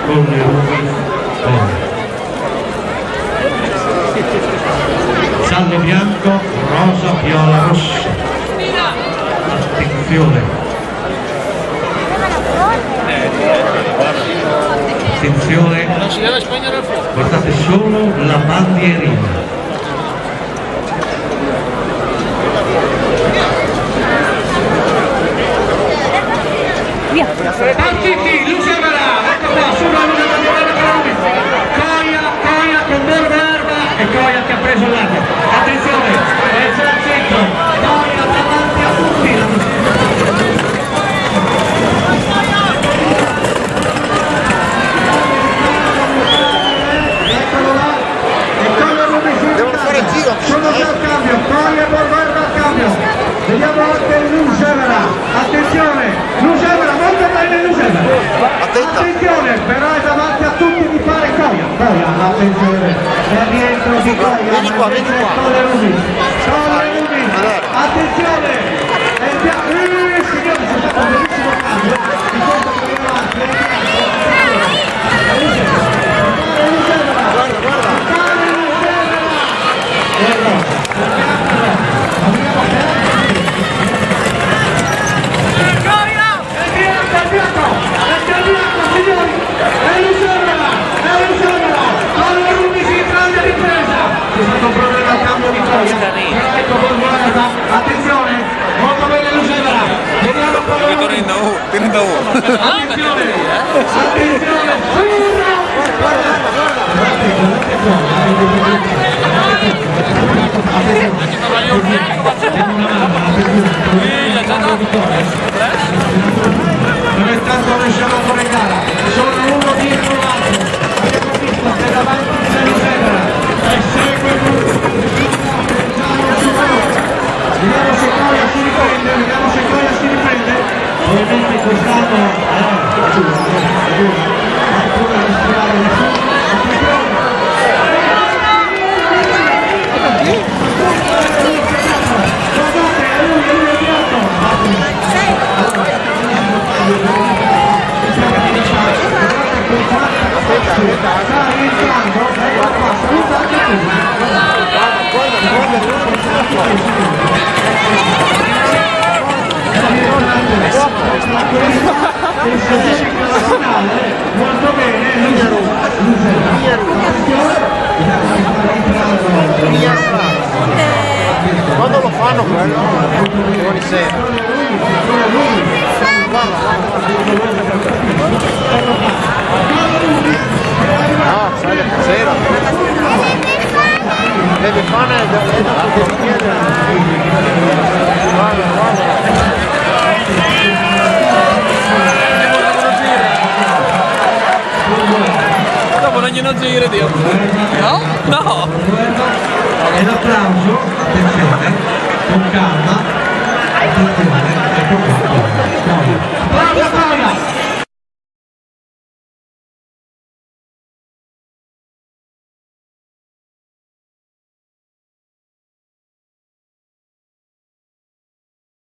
con le rumi oro. Giallo bianco, rosa, viola, rosso. Attenzione. Attenzione. Guardate solo la bandierina. Partiti, Lucevera, ecco qua, sulla luna Coia con Borgo Erba e Coia che ha preso l'ago. Attenzione, c'è al centro, Coia davanti a tutti. Eccolo là, e Coia Rubisi. Devono fare il giro. Sono già al cambio, Coia e Borgo Erba al cambio. Vediamo anche Lucevera, attenzione, Lucevera, molto bene Lucevera. Attenzione, però è davanti a tutti, mi pare Coia, attenzione, è rientro di Coia, vieni qua. Colle Rubis, attenzione, è il signore, c'è stato un bellissimo cambio, di fronte a quello attenzione, molto bene Lucevera, vediamo attenzione, non è tanto riuscito in gara, sono uno dietro l'altro, abbiamo visto che davanti c'è Lucevera e segue vediamo se Coia si riprende, ovviamente quest'anno molto bene Quando lo fanno quello? Fuori sera. No, sai la sera. Deve fare dopo non glielo giri, Dio. No? No! E l'applauso, attenzione, con calma, attenzione.